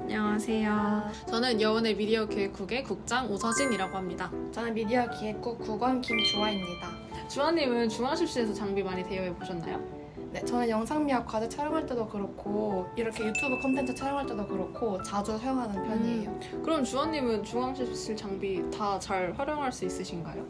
안녕하세요. 저는 여운의 미디어 기획국의 국장 오서진이라고 합니다. 저는 미디어 기획국 국원 김주아입니다. 주아님은 중앙실시에서 장비 많이 대여해 보셨나요? 네, 저는 영상미학 과제 촬영할 때도 그렇고 이렇게 유튜브 콘텐츠 촬영할 때도 그렇고 자주 사용하는 편이에요. 그럼 주아님은 중앙실실 장비 다 잘 활용할 수 있으신가요?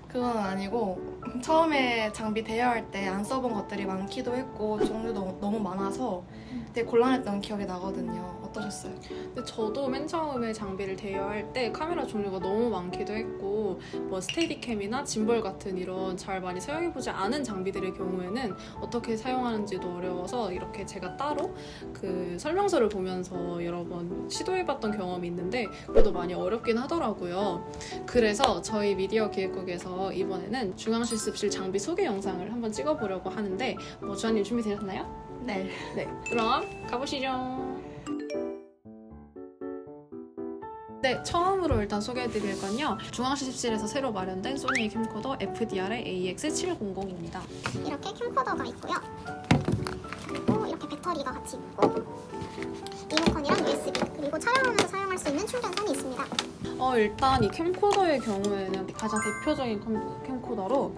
그건 아니고 처음에 장비 대여할 때 안 써본 것들이 많기도 했고 종류도 너무 많아서 되게 곤란했던 기억이 나거든요. 어떠셨어요? 근데 저도 맨 처음에 장비를 대여할 때 카메라 종류가 너무 많기도 했고 뭐 스테디캠이나 짐벌 같은 이런 잘 많이 사용해보지 않은 장비들의 경우에는 어떻게 사용하는지도 어려워서 이렇게 제가 따로 그 설명서를 보면서 여러 번 시도해봤던 경험이 있는데 그래도 많이 어렵긴 하더라고요. 그래서 저희 미디어 기획국에서 이번에는 중앙실습실 장비 소개 영상을 한번 찍어보려고 하는데 주아님 준비되셨나요? 네. 그럼 가보시죠. 네, 처음으로 일단 소개해드릴 건요. 중앙실습실에서 새로 마련된 소니의 캠코더 FDR의 AX700입니다. 이렇게 캠코더가 있고요. 그리고 이렇게 배터리가 같이 있고 리모컨이랑 USB 그리고 촬영하면서 사용할 수 있는 충전선이 있습니다. 일단 이 캠코더의 경우에는 가장 대표적인 캠코더로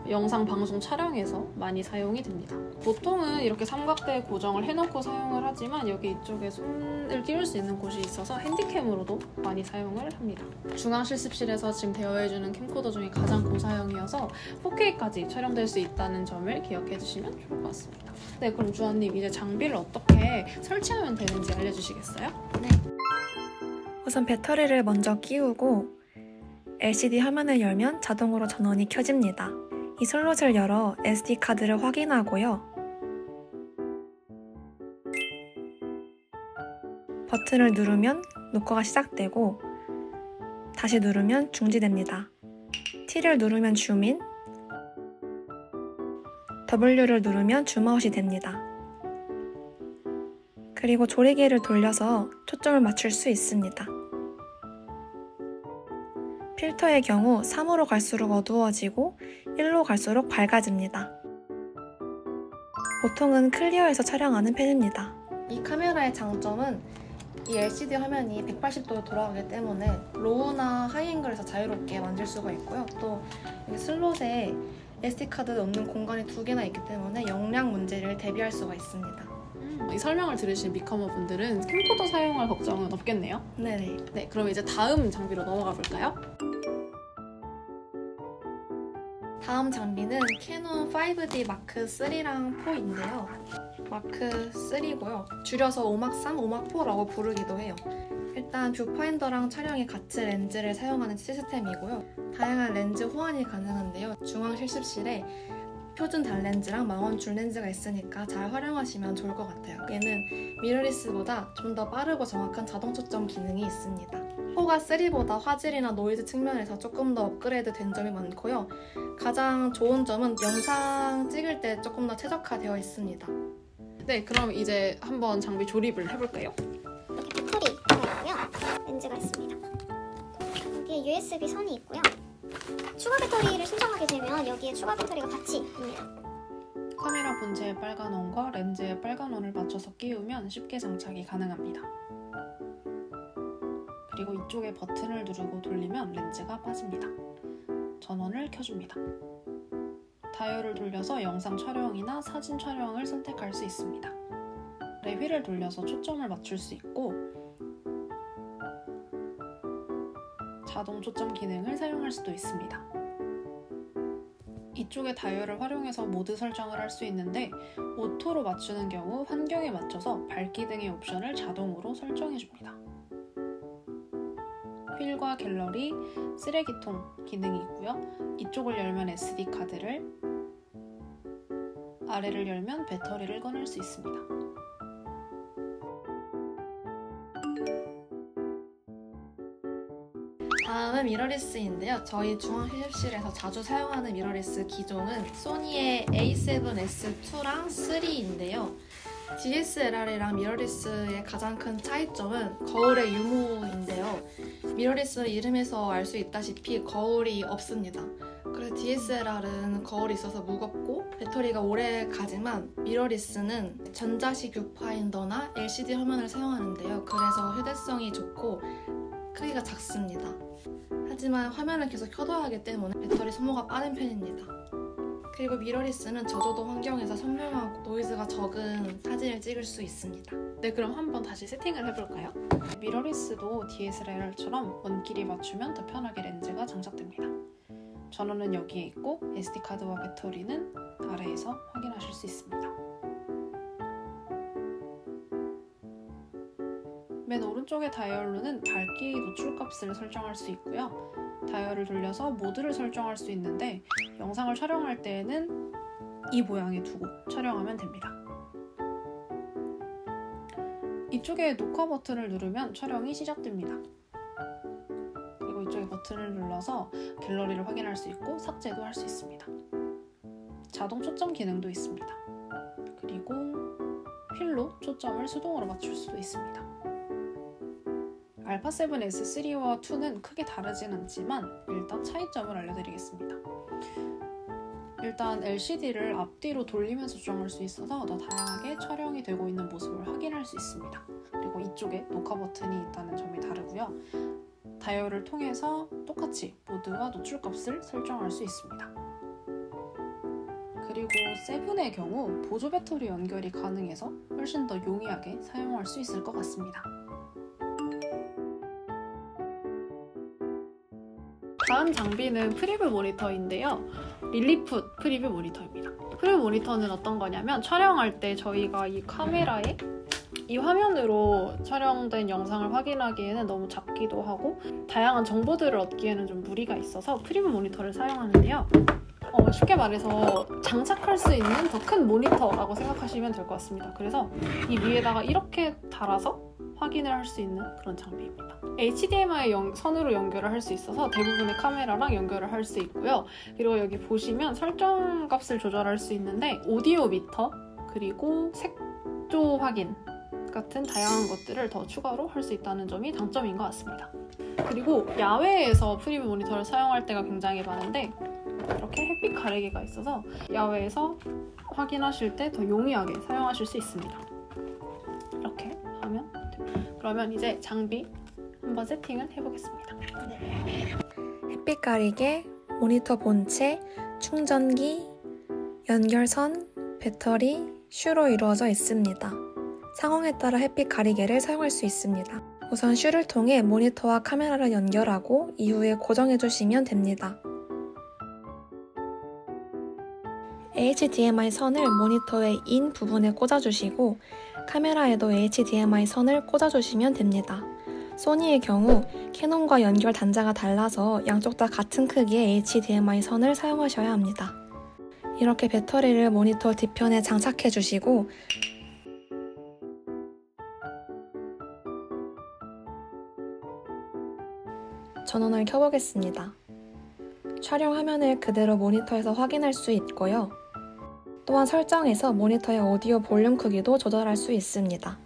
영상 방송 촬영에서 많이 사용이 됩니다. 보통은 이렇게 삼각대에 고정을 해놓고 사용을 하지만 여기 이쪽에 손을 끼울 수 있는 곳이 있어서 핸디캠으로도 많이 사용을 합니다. 중앙실습실에서 지금 대여해주는 캠코더 중에 가장 고사양이어서 4K까지 촬영될 수 있다는 점을 기억해 주시면 좋을 것 같습니다. 네, 그럼 주아님 이제 장비를 어떻게 설치하면 되는지 알려주시겠어요? 네. 우선 배터리를 먼저 끼우고 LCD 화면을 열면 자동으로 전원이 켜집니다. 이 슬롯을 열어 SD카드를 확인하고요. 버튼을 누르면 녹화가 시작되고 다시 누르면 중지됩니다. T를 누르면 줌인, W를 누르면 줌아웃이 됩니다. 그리고 조리개를 돌려서 초점을 맞출 수 있습니다. 필터의 경우 3으로 갈수록 어두워지고 1로 갈수록 밝아집니다. 보통은 클리어에서 촬영하는 편입니다. 이 카메라의 장점은 이 LCD 화면이 180도로 돌아가기 때문에 로우나 하이앵글에서 자유롭게 만질 수가 있고요. 또 여기 슬롯에 SD카드 넣는 공간이 2개나 있기 때문에 용량 문제를 대비할 수가 있습니다. 이 설명을 들으신 미커머 분들은 캠코더 사용할 걱정은 없겠네요? 네네. 네, 그럼 이제 다음 장비로 넘어가 볼까요? 다음 장비는 캐논 5D 마크 3랑 4인데요. 마크 3고요. 줄여서 오막3, 오막4라고 부르기도 해요. 일단 뷰파인더랑 촬영에 같이 렌즈를 사용하는 시스템이고요. 다양한 렌즈 호환이 가능한데요. 중앙실습실에 표준 단렌즈랑 망원 줄렌즈가 있으니까 잘 활용하시면 좋을 것 같아요. 얘는 미러리스보다 좀 더 빠르고 정확한 자동 초점 기능이 있습니다. 4가 3보다 화질이나 노이즈 측면에서 조금 더 업그레이드 된 점이 많고요. 가장 좋은 점은 영상 찍을 때 조금 더 최적화되어 있습니다. 네, 그럼 이제 한번 장비 조립을 해볼까요? 이렇게 배터리가 있고요. 렌즈가 있습니다. 여기에 USB 선이 있고요. 추가 배터리를 신청하게 되면 여기에 추가 배터리가 같이 있습니다. 카메라 본체의 빨간원과 렌즈의 빨간원을 맞춰서 끼우면 쉽게 장착이 가능합니다. 그리고 이쪽에 버튼을 누르고 돌리면 렌즈가 빠집니다. 전원을 켜줍니다. 다이얼을 돌려서 영상 촬영이나 사진 촬영을 선택할 수 있습니다. 휠을 돌려서 초점을 맞출 수 있고 자동 초점 기능을 사용할 수도 있습니다. 이쪽의 다이얼을 활용해서 모드 설정을 할 수 있는데 오토로 맞추는 경우 환경에 맞춰서 밝기 등의 옵션을 자동으로 설정해줍니다. 휠과 갤러리, 쓰레기통 기능이 있고요. 이쪽을 열면 SD카드를, 아래를 열면 배터리를 꺼낼 수 있습니다. 다음은 미러리스인데요. 저희 중앙실습실에서 자주 사용하는 미러리스 기종은 소니의 A7S2랑 3인데요. DSLR이랑 미러리스의 가장 큰 차이점은 거울의 유무인데요. 미러리스 이름에서 알 수 있다시피 거울이 없습니다. 그래서 DSLR은 거울이 있어서 무겁고 배터리가 오래 가지만 미러리스는 전자식 뷰파인더나 LCD 화면을 사용하는데요. 그래서 휴대성이 좋고 크기가 작습니다. 하지만 화면을 계속 켜둬야 하기 때문에 배터리 소모가 빠른 편입니다. 그리고 미러리스는 저조도 환경에서 선명하고 노이즈가 적은 사진을 찍을 수 있습니다. 네, 그럼 한번 다시 세팅을 해볼까요? 미러리스도 DSLR처럼 원길이 맞추면 더 편하게 렌즈가 장착됩니다. 전원은 여기에 있고 SD카드와 배터리는 아래에서 확인하실 수 있습니다. 맨 오른쪽의 다이얼로는 밝기 노출값을 설정할 수 있고요. 다이얼을 돌려서 모드를 설정할 수 있는데 영상을 촬영할 때에는 이 모양에 두고 촬영하면 됩니다. 이쪽에 녹화 버튼을 누르면 촬영이 시작됩니다. 그리고 이쪽에 버튼을 눌러서 갤러리를 확인할 수 있고 삭제도 할 수 있습니다. 자동 초점 기능도 있습니다. 그리고 휠로 초점을 수동으로 맞출 수도 있습니다. 알파7 S3와 2는 크게 다르진 않지만 일단 차이점을 알려드리겠습니다. 일단 LCD를 앞뒤로 돌리면서 조정할 수 있어서 더 다양하게 촬영이 되고 있는 모습을 확인할 수 있습니다. 그리고 이쪽에 녹화 버튼이 있다는 점이 다르고요. 다이얼을 통해서 똑같이 모드와 노출값을 설정할 수 있습니다. 그리고 7의 경우 보조 배터리 연결이 가능해서 훨씬 더 용이하게 사용할 수 있을 것 같습니다. 다음 장비는 프리뷰 모니터인데요. 릴리풋 프리뷰 모니터입니다. 프리뷰 모니터는 어떤 거냐면 촬영할 때 저희가 이 카메라에 이 화면으로 촬영된 영상을 확인하기에는 너무 작기도 하고 다양한 정보들을 얻기에는 좀 무리가 있어서 프리뷰 모니터를 사용하는데요. 쉽게 말해서 장착할 수 있는 더 큰 모니터라고 생각하시면 될 것 같습니다. 그래서 이 위에다가 이렇게 달아서 확인을 할 수 있는 그런 장비입니다. HDMI 선으로 연결을 할 수 있어서 대부분의 카메라랑 연결을 할 수 있고요. 그리고 여기 보시면 설정 값을 조절할 수 있는데 오디오 미터 그리고 색조 확인 같은 다양한 것들을 더 추가로 할 수 있다는 점이 장점인 것 같습니다. 그리고 야외에서 프리뷰 모니터를 사용할 때가 굉장히 많은데 이렇게 햇빛 가리개가 있어서 야외에서 확인하실 때 더 용이하게 사용하실 수 있습니다. 이렇게 하면 됩니다. 그러면 이제 장비 한번 세팅을 해보겠습니다. 햇빛 가리개, 모니터 본체, 충전기, 연결선, 배터리, 슈로 이루어져 있습니다. 상황에 따라 햇빛 가리개를 사용할 수 있습니다. 우선 슈를 통해 모니터와 카메라를 연결하고 이후에 고정해주시면 됩니다. HDMI 선을 모니터의 인 부분에 꽂아주시고 카메라에도 HDMI 선을 꽂아주시면 됩니다. 소니의 경우 캐논과 연결 단자가 달라서 양쪽 다 같은 크기의 HDMI 선을 사용하셔야 합니다. 이렇게 배터리를 모니터 뒤편에 장착해주시고 전원을 켜보겠습니다. 촬영 화면을 그대로 모니터에서 확인할 수 있고요. 또한 설정에서 모니터의 오디오 볼륨 크기도 조절할 수 있습니다.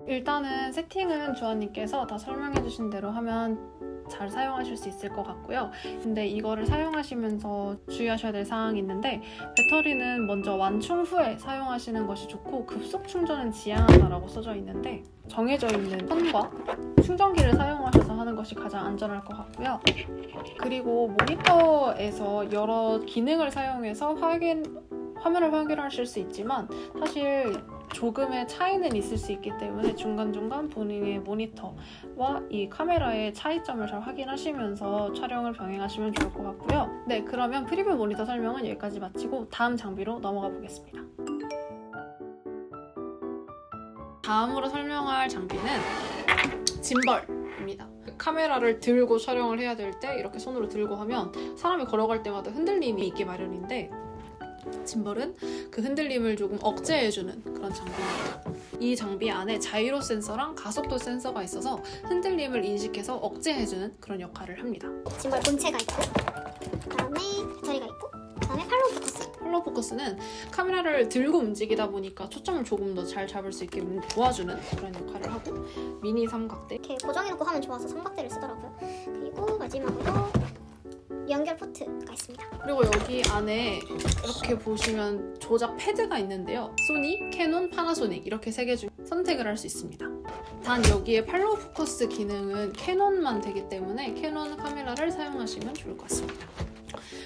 일단은 세팅은 주원님께서 다 설명해주신 대로 하면 잘 사용하실 수 있을 것 같고요. 근데 이거를 사용하시면서 주의하셔야 될 사항이 있는데 배터리는 먼저 완충 후에 사용하시는 것이 좋고 급속 충전은 지향하다라고 써져 있는데 정해져 있는 선과 충전기를 사용하셔서 하는 것이 가장 안전할 것 같고요. 그리고 모니터에서 여러 기능을 사용해서 화면을 확인하실 수 있지만 사실 조금의 차이는 있을 수 있기 때문에 중간중간 본인의 모니터와 이 카메라의 차이점을 잘 확인하시면서 촬영을 병행하시면 좋을 것 같고요. 네, 그러면 프리뷰 모니터 설명은 여기까지 마치고 다음 장비로 넘어가 보겠습니다. 다음으로 설명할 장비는 짐벌입니다. 카메라를 들고 촬영을 해야 될 때 이렇게 손으로 들고 하면 사람이 걸어갈 때마다 흔들림이 있기 마련인데 짐벌은 그 흔들림을 조금 억제해주는 그런 장비입니다. 이 장비 안에 자이로 센서랑 가속도 센서가 있어서 흔들림을 인식해서 억제해주는 그런 역할을 합니다. 짐벌 본체가 있고 그다음에 배터리가 있고 그다음에 팔로우 포커스. 팔로우 포커스는 카메라를 들고 움직이다 보니까 초점을 조금 더 잘 잡을 수 있게 도와주는 그런 역할을 하고 미니 삼각대 이렇게 고정해놓고 하면 좋아서 삼각대를 쓰더라고요. 그리고 마지막으로 연결 포트가 있습니다. 그리고 여기 안에 이렇게 보시면 조작 패드가 있는데요. 소니, 캐논, 파나소닉 이렇게 3개 중 선택을 할 수 있습니다. 단 여기에 팔로우 포커스 기능은 캐논만 되기 때문에 캐논 카메라를 사용하시면 좋을 것 같습니다.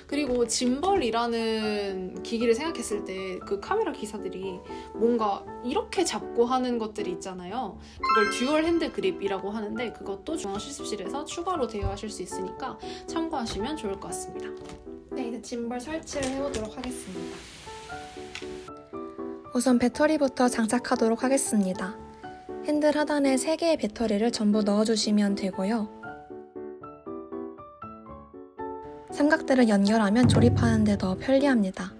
그리고 짐벌이라는 기기를 생각했을 때 그 카메라 기사들이 뭔가 이렇게 잡고 하는 것들이 있잖아요. 그걸 듀얼 핸드 그립이라고 하는데 그것도 중앙 실습실에서 추가로 대여하실 수 있으니까 참고하시면 좋을 것 같습니다. 네, 이제 짐벌 설치를 해보도록 하겠습니다. 우선 배터리부터 장착하도록 하겠습니다. 핸들 하단에 3개의 배터리를 전부 넣어주시면 되고요. 삼각대를 연결하면 조립하는 데 더 편리합니다.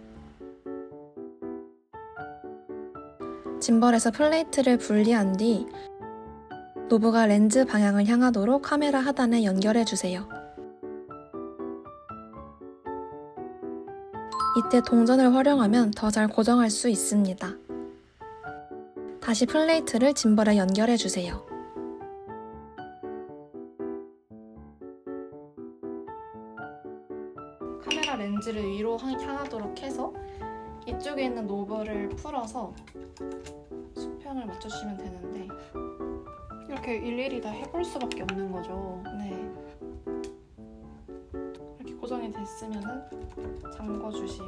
짐벌에서 플레이트를 분리한 뒤 노브가 렌즈 방향을 향하도록 카메라 하단에 연결해주세요. 이때 동전을 활용하면 더 잘 고정할 수 있습니다. 다시 플레이트를 짐벌에 연결해주세요. 카메라 렌즈를 위로 향하도록 해서 이쪽에 있는 노브를 풀어서 수평을 맞춰주시면 되는데 이렇게 일일이 다 해볼 수밖에 없는 거죠. 네, 이렇게 고정이 됐으면 잠궈주시고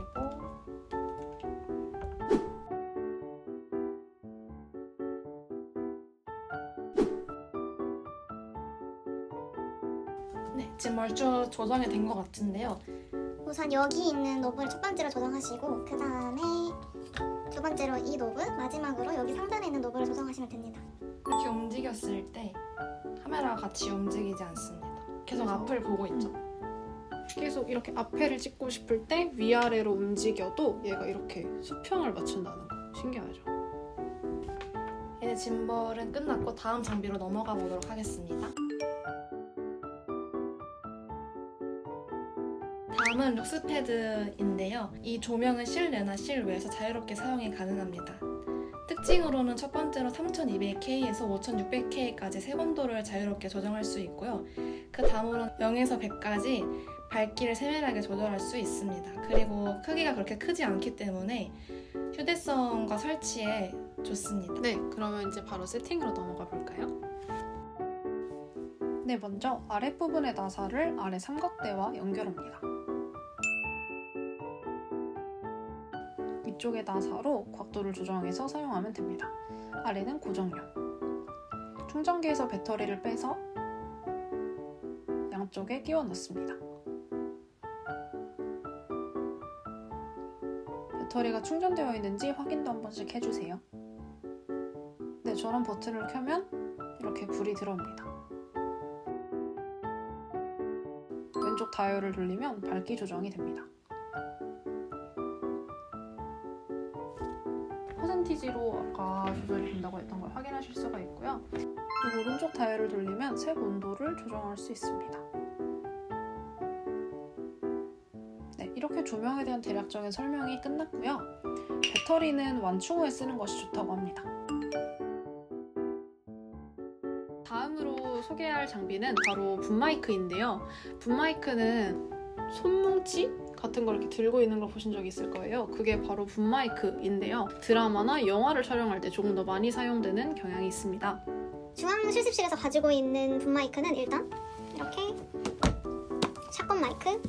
네, 지금 얼추 조정이 된 것 같은데요. 우선 여기 있는 노브를 첫 번째로 조정하시고 그 다음에 두 번째로 이 노브, 마지막으로 여기 상단에 있는 노브를 조정하시면 됩니다. 이렇게 움직였을 때 카메라가 같이 움직이지 않습니다. 계속 앞을 보고 있죠. 계속 이렇게 앞에를 찍고 싶을 때 위아래로 움직여도 얘가 이렇게 수평을 맞춘다는 거 신기하죠? 이제 짐벌은 끝났고 다음 장비로 넘어가 보도록 하겠습니다. 다음은 룩스패드인데요. 이 조명은 실내나 실외에서 자유롭게 사용이 가능합니다. 특징으로는 첫 번째로 3200K에서 5600K까지 색온도를 자유롭게 조정할 수 있고요. 그 다음으로는 0에서 100까지 밝기를 세밀하게 조절할 수 있습니다. 그리고 크기가 그렇게 크지 않기 때문에 휴대성과 설치에 좋습니다. 네, 그러면 이제 바로 세팅으로 넘어가 볼까요? 네, 먼저 아랫부분의 나사를 아래 삼각대와 연결합니다. 위쪽의 나사로 각도를 조정해서 사용하면 됩니다. 아래는 고정용. 충전기에서 배터리를 빼서 양쪽에 끼워 넣습니다. 배터리가 충전되어 있는지 확인도 한 번씩 해주세요. 네, 저런 버튼을 켜면 이렇게 불이 들어옵니다. 왼쪽 다이얼을 돌리면 밝기 조정이 됩니다. 퍼센티지로 아까 조절이 된다고 했던 걸 확인하실 수가 있고요. 그리고 오른쪽 다이얼을 돌리면 색 온도를 조정할 수 있습니다. 네, 이렇게 조명에 대한 대략적인 설명이 끝났고요. 배터리는 완충 후에 쓰는 것이 좋다고 합니다. 다음으로 소개할 장비는 바로 붐마이크인데요. 붐마이크는 손뭉치 같은 걸 이렇게 들고 있는 걸 보신 적이 있을 거예요. 그게 바로 붐마이크인데요. 드라마나 영화를 촬영할 때 조금 더 많이 사용되는 경향이 있습니다. 중앙 실습실에서 가지고 있는 붐마이크는 일단 이렇게 샷건 마이크,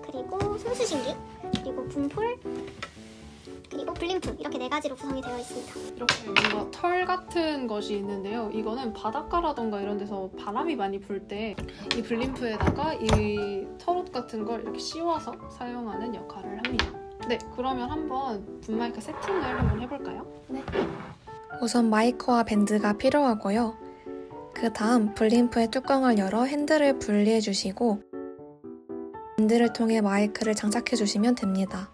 그리고 손수신기, 그리고 붐폴, 그리고 블림프 이렇게 4가지로 구성이 되어 있습니다. 이렇게 뭔가 털 같은 것이 있는데요. 이거는 바닷가라던가 이런 데서 바람이 많이 불 때 이 블림프에다가 이 털옷 같은 걸 이렇게 씌워서 사용하는 역할을 합니다. 네, 그러면 한번 붐마이크 세팅을 한번 해볼까요? 네. 우선 마이크와 밴드가 필요하고요. 그 다음 블림프의 뚜껑을 열어 핸들을 분리해 주시고 밴드를 통해 마이크를 장착해 주시면 됩니다.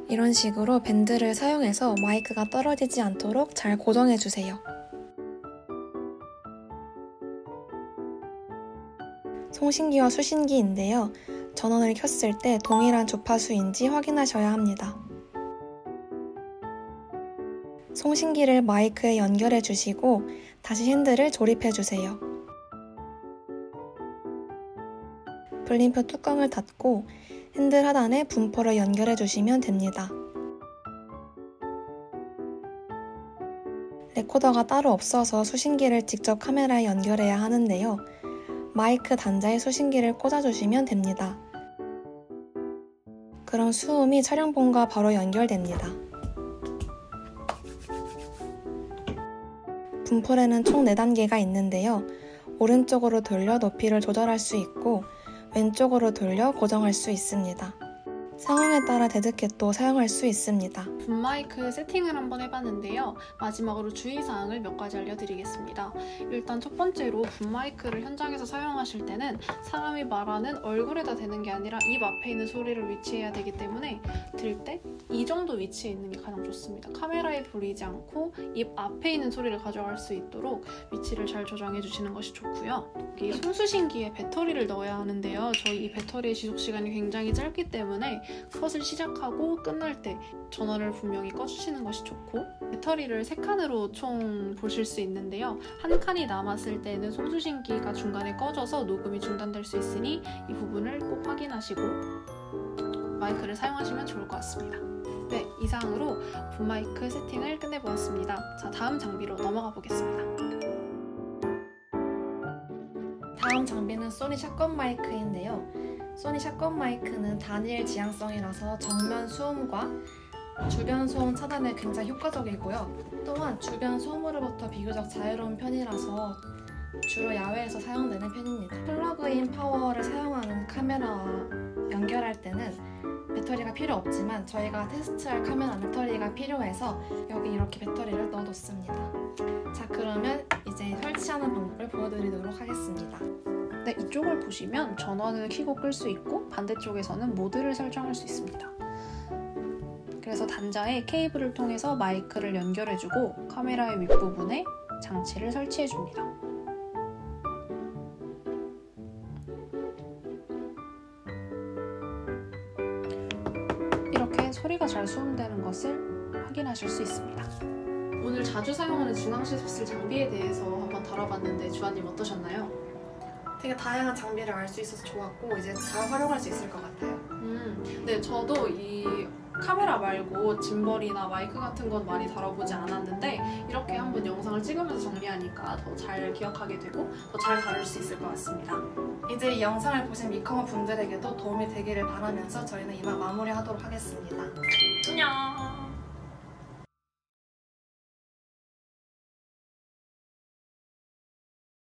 이런 식으로 밴드를 사용해서 마이크가 떨어지지 않도록 잘 고정해 주세요. 송신기와 수신기인데요. 전원을 켰을 때 동일한 주파수인지 확인하셔야 합니다. 송신기를 마이크에 연결해 주시고 다시 핸들을 조립해 주세요. 블림프 뚜껑을 닫고 핸들 하단에 분포를 연결해 주시면 됩니다. 레코더가 따로 없어서 수신기를 직접 카메라에 연결해야 하는데요. 마이크 단자에 수신기를 꽂아주시면 됩니다. 그럼 수음이 촬영본과 바로 연결됩니다. 분폴에는 총 4단계가 있는데요. 오른쪽으로 돌려 높이를 조절할 수 있고 왼쪽으로 돌려 고정할 수 있습니다. 상황에 따라 데드캣도 사용할 수 있습니다. 붐마이크 세팅을 한번 해봤는데요. 마지막으로 주의사항을 몇 가지 알려드리겠습니다. 일단 첫 번째로 붐마이크를 현장에서 사용하실 때는 사람이 말하는 얼굴에다 대는 게 아니라 입 앞에 있는 소리를 위치해야 되기 때문에 들 때 이 정도 위치에 있는 게 가장 좋습니다. 카메라에 보이지 않고 입 앞에 있는 소리를 가져갈 수 있도록 위치를 잘 조정해 주시는 것이 좋고요. 여기 손수신기에 배터리를 넣어야 하는데요. 저희 이 배터리의 지속시간이 굉장히 짧기 때문에 컷을 시작하고 끝날 때 전원을 분명히 꺼주시는 것이 좋고, 배터리를 3칸으로 총 보실 수 있는데요. 한 칸이 남았을 때는 손수신기가 중간에 꺼져서 녹음이 중단될 수 있으니 이 부분을 꼭 확인하시고 마이크를 사용하시면 좋을 것 같습니다. 네, 이상으로 붐마이크 세팅을 끝내보았습니다. 자, 다음 장비로 넘어가 보겠습니다. 다음 장비는 소니 샷건 마이크인데요. 소니 샷건 마이크는 단일 지향성이라서 정면 소음과 주변 소음 차단에 굉장히 효과적이고요. 또한 주변 소음으로부터 비교적 자유로운 편이라서 주로 야외에서 사용되는 편입니다. 플러그인 파워를 사용하는 카메라와 연결할 때는 배터리가 필요 없지만 저희가 테스트할 카메라는 배터리가 필요해서 여기 이렇게 배터리를 넣어뒀습니다. 자, 그러면 이제 설치하는 방법을 보여드리도록 하겠습니다. 네, 이쪽을 보시면 전원을 켜고 끌 수 있고 반대쪽에서는 모드를 설정할 수 있습니다. 그래서 단자에 케이블을 통해서 마이크를 연결해주고 카메라의 윗부분에 장치를 설치해줍니다. 이렇게 소리가 잘 수음되는 것을 확인하실 수 있습니다. 오늘 자주 사용하는 중앙시 습실 장비에 대해서 한번 다뤄봤는데 주아님 어떠셨나요? 되게 다양한 장비를 알 수 있어서 좋았고 이제 잘 활용할 수 있을 것 같아요. 네, 저도 이 카메라 말고 짐벌이나 마이크 같은 건 많이 다뤄보지 않았는데 이렇게 한번 영상을 찍으면서 정리하니까 더 잘 기억하게 되고 더 잘 다룰 수 있을 것 같습니다. 이제 이 영상을 보신 미커머 분들에게도 도움이 되기를 바라면서 저희는 이만 마무리하도록 하겠습니다. 안녕!